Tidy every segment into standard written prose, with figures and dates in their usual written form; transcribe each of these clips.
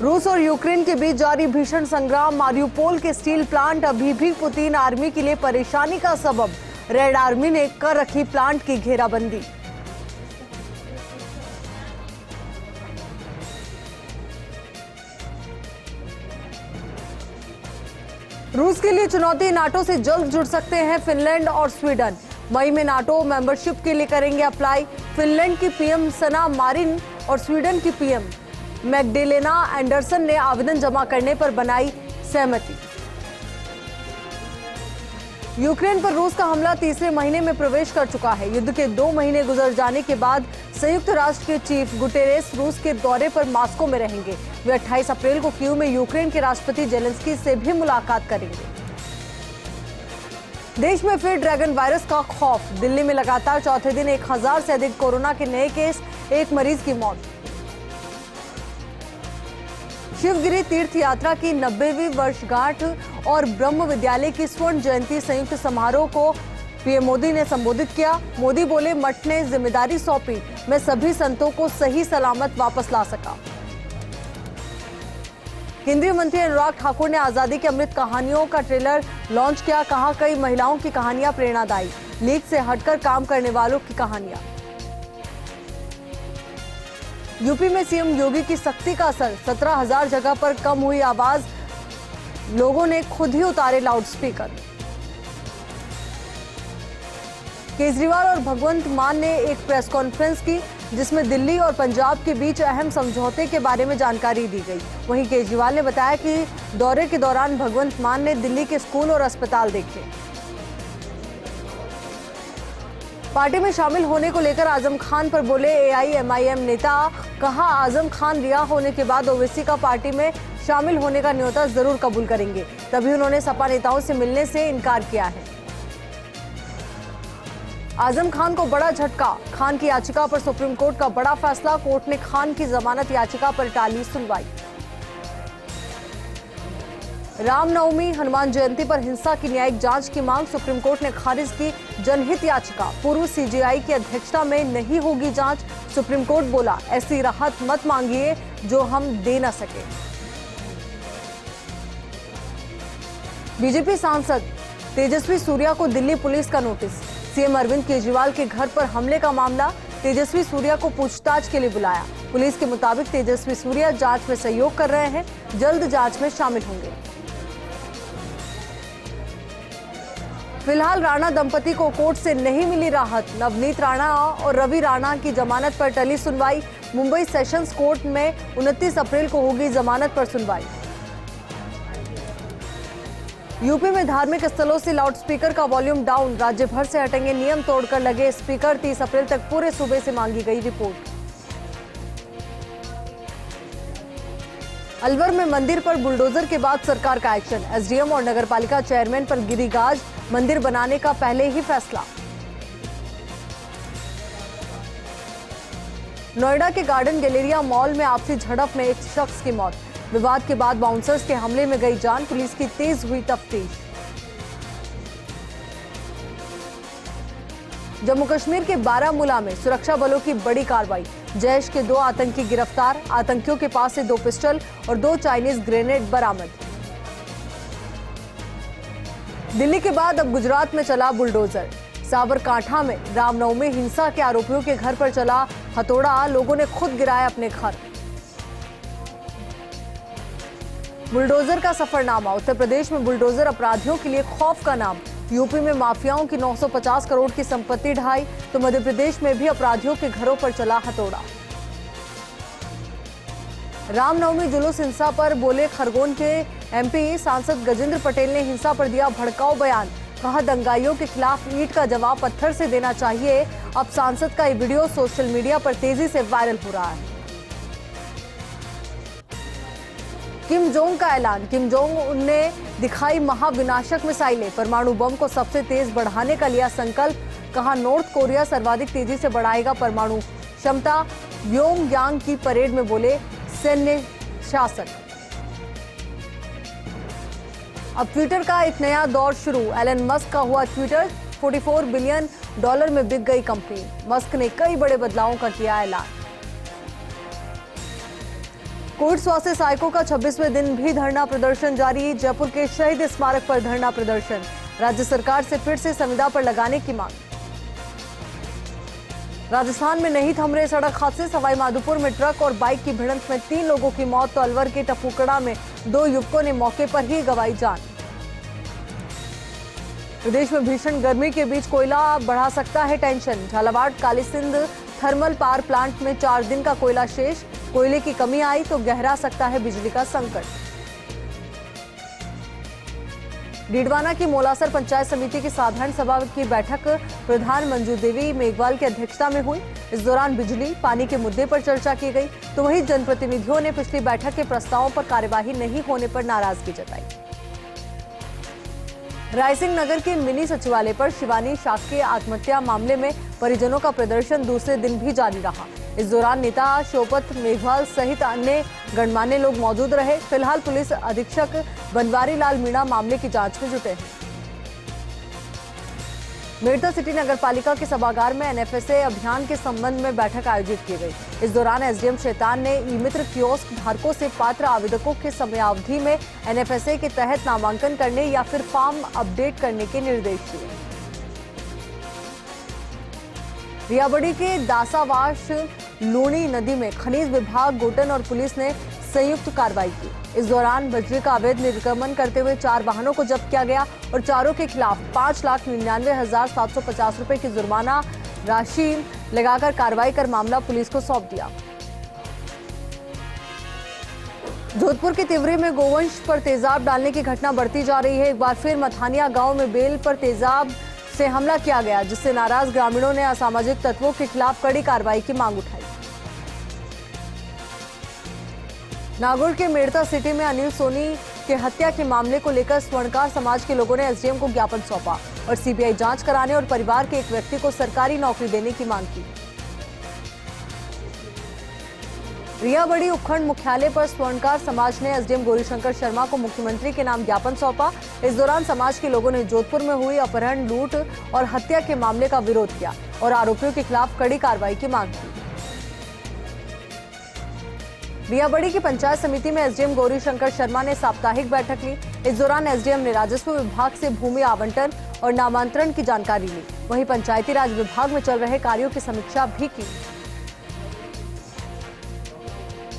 रूस और यूक्रेन के बीच जारी भीषण संग्राम। मारियुपोल के स्टील प्लांट अभी भी पुतिन आर्मी के लिए परेशानी का सबब। रेड आर्मी ने कर रखी प्लांट की घेराबंदी। रूस के लिए चुनौती, नाटो से जल्द जुड़ सकते हैं फिनलैंड और स्वीडन। मई में नाटो मेंबरशिप के लिए करेंगे अप्लाई। फिनलैंड की पीएम सना मारिन और स्वीडन की पीएम मैग्डेलेना एंडरसन ने आवेदन जमा करने पर बनाई सहमति। यूक्रेन पर रूस का हमला तीसरे महीने में प्रवेश कर चुका है। युद्ध के 2 महीने गुजर जाने के बाद संयुक्त राष्ट्र के चीफ गुटेरेस रूस के दौरे पर मॉस्को में रहेंगे। वे 28 अप्रैल को कीव में यूक्रेन के राष्ट्रपति जेलेंस्की से भी मुलाकात करेंगे। देश में फिर ड्रैगन वायरस का खौफ। दिल्ली में लगातार चौथे दिन 1000 से अधिक कोरोना के नए केस, 1 मरीज की मौत। शिवगिरी तीर्थ यात्रा की 90वीं वर्षगांठ और ब्रह्म विद्यालय की स्वर्ण जयंती संयुक्त समारोह को पीएम मोदी ने संबोधित किया। मोदी बोले, मठ ने जिम्मेदारी सौंपी, मैं सभी संतों को सही सलामत वापस ला सका। केंद्रीय मंत्री अनुराग ठाकुर ने आजादी के अमृत कहानियों का ट्रेलर लॉन्च किया। कहा, कई महिलाओं की कहानियां प्रेरणादायी, लीक से हटकर काम करने वालों की कहानियां। यूपी में सीएम योगी की सख्ती का असर। 17,000 जगह पर कम हुई आवाज, लोगों ने खुद ही उतारे लाउडस्पीकर। केजरीवाल और भगवंत मान ने एक प्रेस कॉन्फ्रेंस की, जिसमें दिल्ली और पंजाब के बीच अहम समझौते के बारे में जानकारी दी गई। वहीं केजरीवाल ने बताया कि दौरे के दौरान भगवंत मान ने दिल्ली के स्कूल और अस्पताल देखे। पार्टी में शामिल होने को लेकर आजम खान पर बोले एआईएमआईएम नेता। कहा, आजम खान रिहा होने के बाद ओवैसी का पार्टी में शामिल होने का न्योता जरूर कबूल करेंगे। तभी उन्होंने सपा नेताओं से मिलने से इनकार किया है। आजम खान को बड़ा झटका। खान की याचिका पर सुप्रीम कोर्ट का बड़ा फैसला। कोर्ट ने खान की जमानत याचिका पर टाली सुनवाई। रामनवमी, हनुमान जयंती पर हिंसा की न्यायिक जांच की मांग। सुप्रीम कोर्ट ने खारिज की जनहित याचिका। पूर्व सीजेआई की अध्यक्षता में नहीं होगी जांच। सुप्रीम कोर्ट बोला, ऐसी राहत मत मांगिए जो हम दे न सके। बीजेपी सांसद तेजस्वी सूर्या को दिल्ली पुलिस का नोटिस। सीएम अरविंद केजरीवाल के घर पर हमले का मामला। तेजस्वी सूर्या को पूछताछ के लिए बुलाया। पुलिस के मुताबिक तेजस्वी सूर्या जांच में सहयोग कर रहे हैं, जल्द जांच में शामिल होंगे। फिलहाल राणा दंपति को कोर्ट से नहीं मिली राहत। नवनीत राणा और रवि राणा की जमानत पर टली सुनवाई। मुंबई सेशंस कोर्ट में 29 अप्रैल को होगी जमानत पर सुनवाई। यूपी में धार्मिक स्थलों से लाउडस्पीकर का वॉल्यूम डाउन। राज्य भर से हटेंगे नियम तोड़कर लगे स्पीकर। 30 अप्रैल तक पूरे सूबे से मांगी गई रिपोर्ट। अलवर में मंदिर पर बुलडोजर के बाद सरकार का एक्शन। एसडीएम और नगरपालिका चेयरमैन पर गिरी गाज। मंदिर बनाने का पहले ही फैसला। नोएडा के गार्डन गैलेरिया मॉल में आपसी झड़प में एक शख्स की मौत। विवाद के बाद बाउंसर्स के हमले में गई जान। पुलिस की तेज हुई तफ्तीश। जम्मू कश्मीर के बारामूला में सुरक्षा बलों की बड़ी कार्रवाई। जैश के 2 आतंकी गिरफ्तार। आतंकियों के पास से 2 पिस्टल और 2 चाइनीज ग्रेनेड बरामद। दिल्ली के बाद अब गुजरात में चला बुलडोजर। साबरकांठा में रामनवमी हिंसा के आरोपियों के घर पर चला हथौड़ा। लोगों ने खुद गिराए अपने घर। बुलडोजर का सफरनामा। उत्तर प्रदेश में बुलडोजर अपराधियों के लिए खौफ का नाम। यूपी में माफियाओं की 950 करोड़ की संपत्ति ढहाई, तो मध्य प्रदेश में भी अपराधियों के घरों पर चला हथौड़ा। रामनवमी जुलूस हिंसा पर बोले खरगोन के एमपी सांसद गजेंद्र पटेल ने हिंसा पर दिया भड़काऊ बयान। कहा, दंगाइयों के खिलाफ ईंट का जवाब पत्थर से देना चाहिए। अब सांसद का ये वीडियो सोशल मीडिया पर तेजी से वायरल हो रहा है। किम जोंग का ऐलान। किम जोंग उन ने दिखाई महाविनाशक मिसाइलें। परमाणु बम को सबसे तेज बढ़ाने का लिया संकल्प। कहा, नॉर्थ कोरिया सर्वाधिक तेजी से बढ़ाएगा परमाणु क्षमता। व्योमयांग की परेड में बोले सैन्य शासक। अब ट्विटर का एक नया दौर शुरू। एलन मस्क का हुआ ट्विटर। $44 बिलियन में बिक गई कंपनी। मस्क ने कई बड़े बदलावों का किया ऐलान। कोविड स्वास्थ्य सहायकों का 26वें दिन भी धरना प्रदर्शन जारी। जयपुर के शहीद स्मारक पर धरना प्रदर्शन। राज्य सरकार से फिर से संविदा पर लगाने की मांग। राजस्थान में नहीं थम रहे सड़क हादसे। सवाई माधोपुर में ट्रक और बाइक की भिड़ंत में 3 लोगों की मौत तो अलवर के टपुकड़ा में 2 युवकों ने मौके पर ही गंवाई जान। प्रदेश में भीषण गर्मी के बीच कोयला बढ़ा सकता है tension. Jhalawar Kalisindh thermal power plant में 4 दिन का कोयला शेष। कोयले की कमी आई तो गहरा सकता है बिजली का संकट। डीडवाना की मोलासर पंचायत समिति की साधारण सभा की बैठक प्रधान मंजू देवी मेघवाल की अध्यक्षता में हुई। इस दौरान बिजली पानी के मुद्दे पर चर्चा की गई तो वहीं जनप्रतिनिधियों ने पिछली बैठक के प्रस्तावों पर कार्यवाही नहीं होने पर नाराजगी जताई। रायसिंह नगर के मिनी सचिवालय पर शिवानी शाक्य आत्महत्या मामले में परिजनों का प्रदर्शन दूसरे दिन भी जारी रहा। इस दौरान नेता शोपत मेघवाल सहित अन्य गणमान्य लोग मौजूद रहे। फिलहाल पुलिस अधीक्षक बनवारी लाल मीणा मामले की जांच में जुटे हैं। मेड़ता सिटी नगर पालिका के सभागार में एनएफएसए अभियान के संबंध में बैठक आयोजित की गई। इस दौरान एसडीएम शैतान ने ई मित्र कियोस्क धारकों से पात्र आवेदकों के समयावधि में एनएफएसए के तहत नामांकन करने या फिर फॉर्म अपडेट करने के निर्देश दिए। रियाबड़ी के दासावाश लूणी नदी में खनिज विभाग, गोटन और पुलिस ने संयुक्त कार्रवाई की। इस दौरान बजरी का अवैध निर्गमन करते हुए 4 वाहनों को जब्त किया गया और चारों के खिलाफ 5,99,750 रुपए की जुर्माना राशि लगाकर कार्रवाई कर मामला पुलिस को सौंप दिया। जोधपुर के तिवरी में गोवंश पर तेजाब डालने की घटना बढ़ती जा रही है। एक बार फिर मथानिया गांव में बेल पर तेजाब से हमला किया गया, जिससे नाराज ग्रामीणों ने असामाजिक तत्वों के खिलाफ कड़ी कार्रवाई की मांग उठाई। नागौर के मेड़ता सिटी में अनिल सोनी के हत्या के मामले को लेकर स्वर्णकार समाज के लोगों ने एसडीएम को ज्ञापन सौंपा और सीबीआई जांच कराने और परिवार के एक व्यक्ति को सरकारी नौकरी देने की मांग की। रियाबड़ी उपखंड मुख्यालय पर स्वर्णकार समाज ने एसडीएम गौरीशंकर शर्मा को मुख्यमंत्री के नाम ज्ञापन सौंपा। इस दौरान समाज के लोगों ने जोधपुर में हुई अपहरण, लूट और हत्या के मामले का विरोध किया और आरोपियों के खिलाफ कड़ी कार्रवाई की मांग की। रियाबड़ी की पंचायत समिति में एसडीएम गौरीशंकर शर्मा ने साप्ताहिक बैठक ली। इस दौरान एसडीएम ने राजस्व विभाग से भूमि आवंटन और नामांतरण की जानकारी ली। वहीं पंचायती राज विभाग में चल रहे कार्यों की समीक्षा भी की।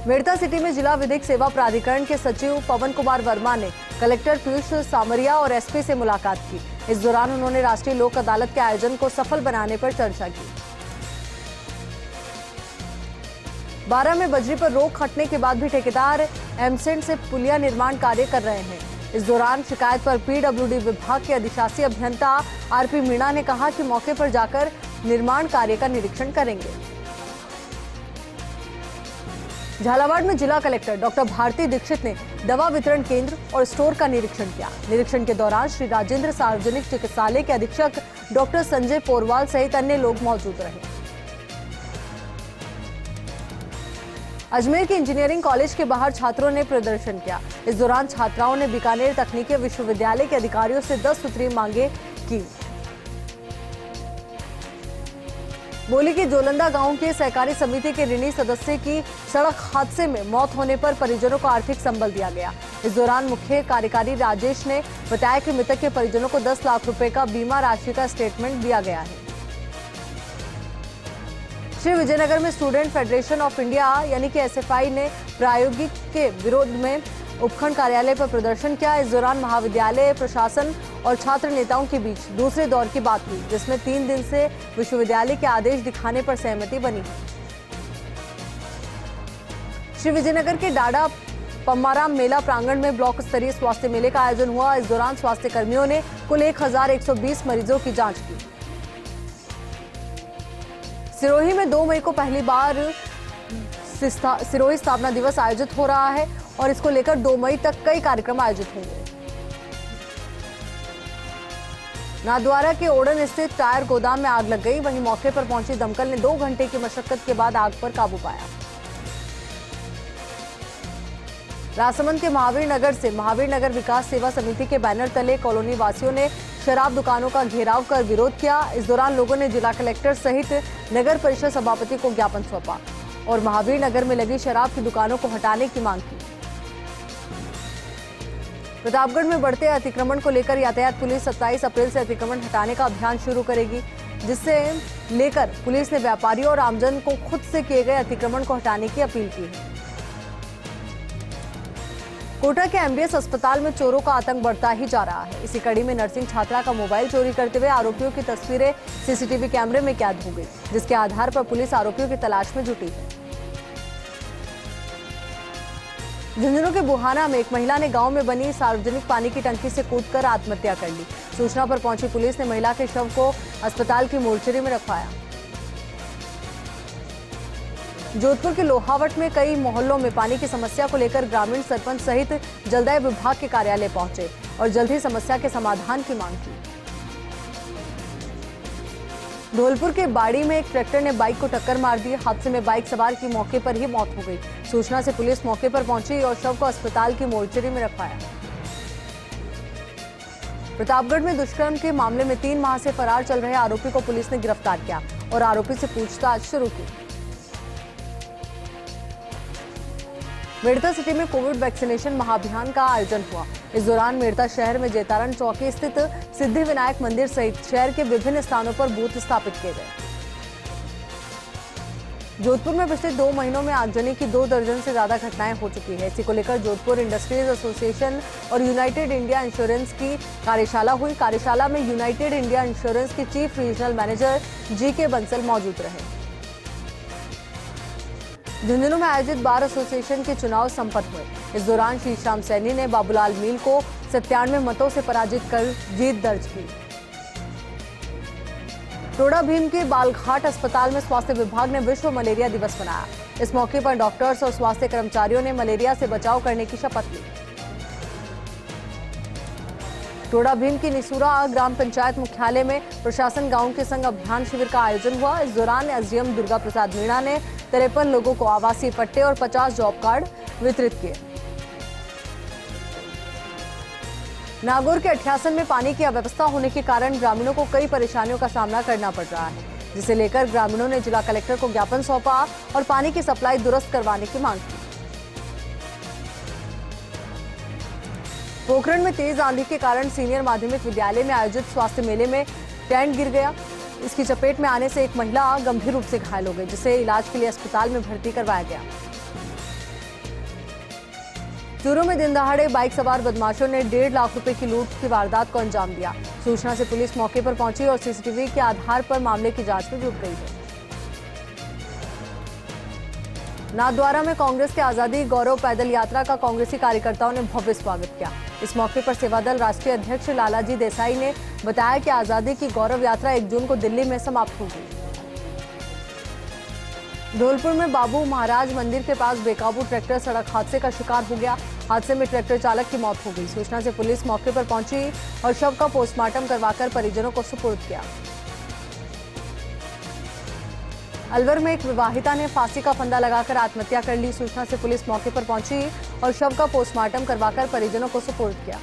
मेड़ता सिटी में जिला विधिक सेवा प्राधिकरण के सचिव पवन कुमार वर्मा ने कलेक्टर पीयूष सामरिया और एसपी से मुलाकात की। इस दौरान उन्होंने राष्ट्रीय लोक अदालत के आयोजन को सफल बनाने पर चर्चा की। 12 में बजरी पर रोक हटने के बाद भी ठेकेदार एमसेंट से पुलिया निर्माण कार्य कर रहे हैं। इस दौरान शिकायत पर पीडब्ल्यूडी विभाग के अधिशासी अभियंता आरपी मीणा ने कहा कि मौके पर जाकर निर्माण कार्य का निरीक्षण करेंगे। झालावाड़ में जिला कलेक्टर डॉक्टर भारती दीक्षित ने दवा वितरण केंद्र और स्टोर का निरीक्षण किया। निरीक्षण के दौरान श्री राजेंद्र सार्वजनिक चिकित्सालय के अधीक्षक डॉक्टर संजय पोरवाल सहित अन्य लोग मौजूद रहे। अजमेर के इंजीनियरिंग कॉलेज के बाहर छात्रों ने प्रदर्शन किया। इस दौरान छात्राओं ने बीकानेर तकनीकी विश्वविद्यालय के अधिकारियों से 10 सूत्रीय मांगे की। बोली कि जोलंदा गांव के सहकारी समिति के ऋणी सदस्य की सड़क हादसे में मौत होने पर परिजनों को आर्थिक संबल दिया गया। इस दौरान मुख्य कार्यकारी राजेश ने बताया कि मृतक के परिजनों को 10 लाख रुपए का बीमा राशि का स्टेटमेंट दिया गया है। श्री विजयनगर में स्टूडेंट फेडरेशन ऑफ इंडिया यानी कि एसएफआई ने प्रायोगिक के विरोध में उपखंड कार्यालय पर प्रदर्शन किया। इस दौरान महाविद्यालय प्रशासन और छात्र नेताओं के बीच दूसरे दौर की बात हुई, जिसमें 3 दिन से विश्वविद्यालय के आदेश दिखाने पर सहमति बनी। श्री विजयनगर के डाडा पम्माराम मेला प्रांगण में ब्लॉक स्तरीय स्वास्थ्य मेले का आयोजन हुआ। इस दौरान स्वास्थ्य कर्मियों ने कुल 1120 मरीजों की जांच की। सिरोही में 2 मई को पहली बार सिरोही स्थापना दिवस आयोजित हो रहा है और इसको लेकर 2 मई तक कई कार्यक्रम आयोजित होंगे। नाथद्वारा के ओडन स्थित टायर गोदाम में आग लग गई। वहीं मौके पर पहुंची दमकल ने 2 घंटे की मशक्कत के बाद आग पर काबू पाया। राजसमंद के महावीर नगर से महावीर नगर विकास सेवा समिति के बैनर तले कॉलोनी वासियों ने शराब दुकानों का घेराव कर विरोध किया। इस दौरान लोगों ने जिला कलेक्टर सहित नगर परिषद सभापति को ज्ञापन सौंपा। और महावीर नगर में लगी शराब की दुकानों को हटाने की मांग की। प्रतापगढ़ में बढ़ते अतिक्रमण को लेकर यातायात पुलिस 27 अप्रैल से अतिक्रमण हटाने का अभियान शुरू करेगी, जिससे लेकर पुलिस ने व्यापारियों और आमजन को खुद से किए गए अतिक्रमण को हटाने की अपील की है। कोटा के एमबीएस अस्पताल में चोरों का आतंक बढ़ता ही जा रहा है। इसी कड़ी में नर्सिंग छात्रा का मोबाइल चोरी करते हुए आरोपियों की तस्वीरें सीसीटीवी कैमरे में कैद हो गई, जिसके आधार पर पुलिस आरोपियों की तलाश में जुटी है। झुंझुनू के बुहाना में एक महिला ने गांव में बनी सार्वजनिक पानी की टंकी से कूदकर आत्महत्या कर ली। सूचना पर पहुंची पुलिस ने महिला के शव को अस्पताल की मोर्चरी में रखवाया। जोधपुर के लोहावट में कई मोहल्लों में पानी की समस्या को लेकर ग्रामीण सरपंच सहित जलदाय विभाग के कार्यालय पहुंचे और जल्द ही समस्या के समाधान की मांग की। धौलपुर के बाड़ी में एक ट्रैक्टर ने बाइक को टक्कर मार दी। हादसे में बाइक सवार की मौके पर ही मौत हो गई। सूचना से पुलिस मौके पर पहुंची और शव को अस्पताल की मोर्चरी में रखवाया। प्रतापगढ़ में दुष्कर्म के मामले में 3 माह से फरार चल रहे आरोपी को पुलिस ने गिरफ्तार किया और आरोपी से पूछताछ शुरू की। मेड़ता सिटी में कोविड वैक्सीनेशन महाअभियान का आयोजन हुआ। इस दौरान मेड़ता शहर में जैतारण चौकी स्थित सिद्धि विनायक मंदिर सहित शहर के विभिन्न स्थानों पर बूथ स्थापित किए गए। जोधपुर में पिछले 2 महीनों में आगजनी की 2 दर्जन से ज्यादा घटनाएं हो चुकी है। इसी को लेकर जोधपुर इंडस्ट्रीज एसोसिएशन और यूनाइटेड इंडिया इंश्योरेंस की कार्यशाला हुई। कार्यशाला में यूनाइटेड इंडिया इंश्योरेंस के chief regional manager GK. Bansal मौजूद रहे। झुंझुनू में आयोजित बार एसोसिएशन के चुनाव संपन्न हुए। इस दौरान श्री श्याम सैनी ने बाबूलाल मील को 97 मतों से पराजित कर जीत दर्ज की। टोडा भीम के बालघाट अस्पताल में स्वास्थ्य विभाग ने विश्व मलेरिया दिवस मनाया। इस मौके पर डॉक्टर्स और स्वास्थ्य कर्मचारियों ने मलेरिया से बचाव करने की शपथ ली। टोडा भीम की निसूरा ग्राम पंचायत मुख्यालय में प्रशासन गांव के संग अभियान शिविर का आयोजन हुआ। इस दौरान एसडीएम दुर्गा प्रसाद मीणा ने 53 लोगों को आवासीय पट्टे और 50 जॉब कार्ड वितरित किए। नागौर के अठ्यासन में पानी की अव्यवस्था होने के कारण ग्रामीणों को कई परेशानियों का सामना करना पड़ रहा है, जिसे लेकर ग्रामीणों ने जिला कलेक्टर को ज्ञापन सौंपा और पानी की सप्लाई दुरुस्त करवाने की मांग की। पोखरण में तेज आंधी के कारण सीनियर माध्यमिक विद्यालय में आयोजित स्वास्थ्य मेले में टेंट गिर गया। इसकी चपेट में आने से एक महिला गंभीर रूप से घायल हो गई, जिसे इलाज के लिए अस्पताल में भर्ती करवाया गया। चूरू में दिन दहाड़े बाइक सवार बदमाशों ने 1.5 लाख रुपए की लूट की वारदात को अंजाम दिया। सूचना से पुलिस मौके पर पहुंची और सीसीटीवी के आधार पर मामले की जांच में जुट गई है। नाथद्वारा में कांग्रेस के आजादी गौरव पैदल यात्रा का कांग्रेसी कार्यकर्ताओं ने भव्य स्वागत किया। इस मौके पर सेवादल राष्ट्रीय अध्यक्ष लालाजी देसाई ने बताया कि आजादी की गौरव यात्रा 1 जून को दिल्ली में समाप्त होगी। धौलपुर में बाबू महाराज मंदिर के पास बेकाबू ट्रैक्टर सड़क हादसे का शिकार हो गया। हादसे में ट्रैक्टर चालक की मौत हो गई। सूचना से पुलिस मौके पर पहुंची और शव का पोस्टमार्टम करवाकर परिजनों को सुपुर्द किया। अलवर में एक विवाहिता ने फांसी का फंदा लगाकर आत्महत्या कर ली। सूचना से पुलिस मौके पर पहुंची और शव का पोस्टमार्टम करवाकर परिजनों को सुपुर्द किया।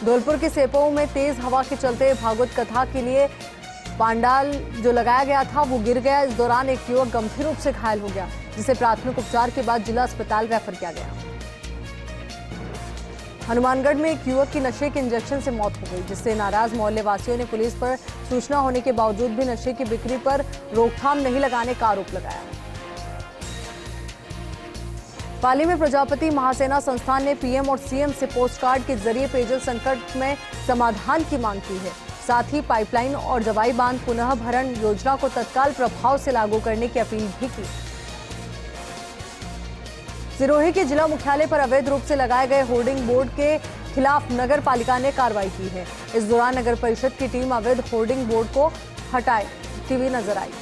धौलपुर के सेपो में तेज हवा के चलते भागवत कथा के लिए पांडाल जो लगाया गया था वो गिर गया। इस दौरान एक युवक गंभीर रूप से घायल हो गया, जिसे प्राथमिक उपचार के बाद जिला अस्पताल रेफर किया गया। हनुमानगढ़ में एक युवक की नशे के इंजेक्शन से मौत हो गई, जिससे नाराज मोहल्ले वासियों ने पुलिस पर सूचना होने के बावजूद भी नशे की बिक्री पर रोकथाम नहीं लगाने का आरोप लगाया। पाली में प्रजापति महासेना संस्थान ने पीएम और सीएम से पोस्टकार्ड के जरिए पेयजल संकट में समाधान की मांग की है। साथ ही पाइपलाइन और दवाई बांध पुनः भरण योजना को तत्काल प्रभाव से लागू करने की अपील भी की। सिरोही के जिला मुख्यालय पर अवैध रूप से लगाए गए होर्डिंग बोर्ड के खिलाफ नगर पालिका ने कार्रवाई की है। इस दौरान नगर परिषद की टीम अवैध होर्डिंग बोर्ड को हटाती हुई नजर आई।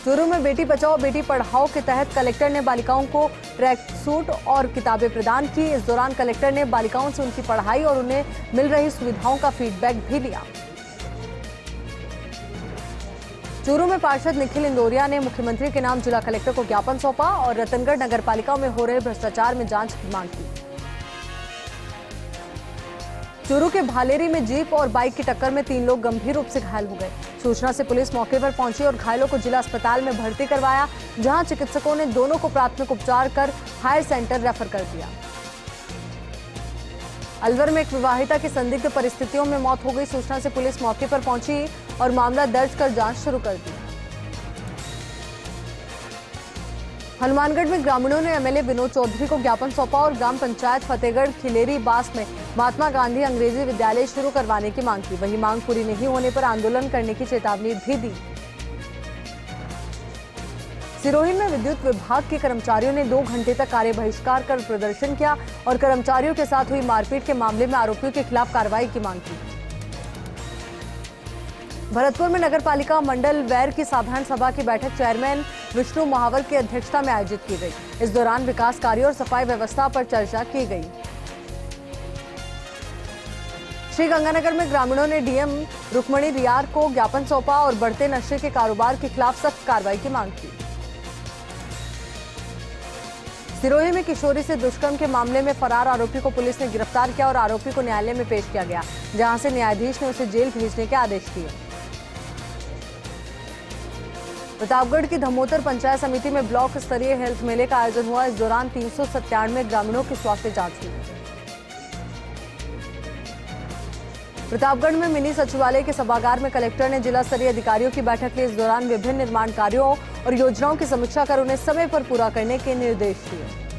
चूरू में बेटी बचाओ बेटी पढ़ाओ के तहत कलेक्टर ने बालिकाओं को ट्रैक सूट और किताबें प्रदान की। इस दौरान कलेक्टर ने बालिकाओं से उनकी पढ़ाई और उन्हें मिल रही सुविधाओं का फीडबैक भी लिया। चूरू में पार्षद निखिल इंदौरिया ने मुख्यमंत्री के नाम जिला कलेक्टर को ज्ञापन सौंपा और रतनगढ़ नगर पालिका में हो रहे भ्रष्टाचार में जांच की मांग की। चूरू के भालेरी में जीप और बाइक की टक्कर में 3 लोग गंभीर रूप से घायल हो गए। सूचना से पुलिस मौके पर पहुंची और घायलों को जिला अस्पताल में भर्ती करवाया, जहां चिकित्सकों ने दोनों को प्राथमिक उपचार कर हायर सेंटर रेफर कर दिया। अलवर में एक विवाहिता की संदिग्ध परिस्थितियों में मौत हो गई। सूचना से पुलिस मौके पर पहुंची और मामला दर्ज कर जांच शुरू कर दी। हनुमानगढ़ में ग्रामीणों ने एमएलए विनोद चौधरी को ज्ञापन सौंपा और ग्राम पंचायत फतेहगढ़ खिलेरी बास में महात्मा गांधी अंग्रेजी विद्यालय शुरू करवाने की मांग की। वही मांग पूरी नहीं होने पर आंदोलन करने की चेतावनी भी दी। सिरोही में विद्युत विभाग के कर्मचारियों ने 2 घंटे तक कार्य बहिष्कार कर प्रदर्शन किया और कर्मचारियों के साथ हुई मारपीट के मामले में आरोपियों के खिलाफ कार्रवाई की मांग की। भरतपुर में नगर पालिका मंडल वैर की साधारण सभा की बैठक चेयरमैन विष्णु महावर की अध्यक्षता में आयोजित की गई। इस दौरान विकास कार्यों और सफाई व्यवस्था पर चर्चा की गई। श्रीगंगानगर में ग्रामीणों ने डीएम रुक्मणी रियार को ज्ञापन सौंपा और बढ़ते नशे के कारोबार के खिलाफ सख्त कार्रवाई की मांग की। सिरोही में किशोरी से दुष्कर्म के मामले में फरार आरोपी को पुलिस ने गिरफ्तार किया और आरोपी को न्यायालय में पेश किया गया, जहां से न्यायाधीश ने उसे जेल भेजने के आदेश दिए। प्रतापगढ़ की धमोतर पंचायत समिति में ब्लॉक स्तरीय हेल्थ मेले का आयोजन हुआ। इस दौरान 397 ग्रामीणों की स्वास्थ्य जांच हुई। प्रतापगढ़ में मिनी सचिवालय के सभागार में कलेक्टर ने जिला स्तरीय अधिकारियों की बैठक ली। इस दौरान विभिन्न निर्माण कार्यों और योजनाओं की समीक्षा कर उन्हें समय पर पूरा करने के निर्देश दिए।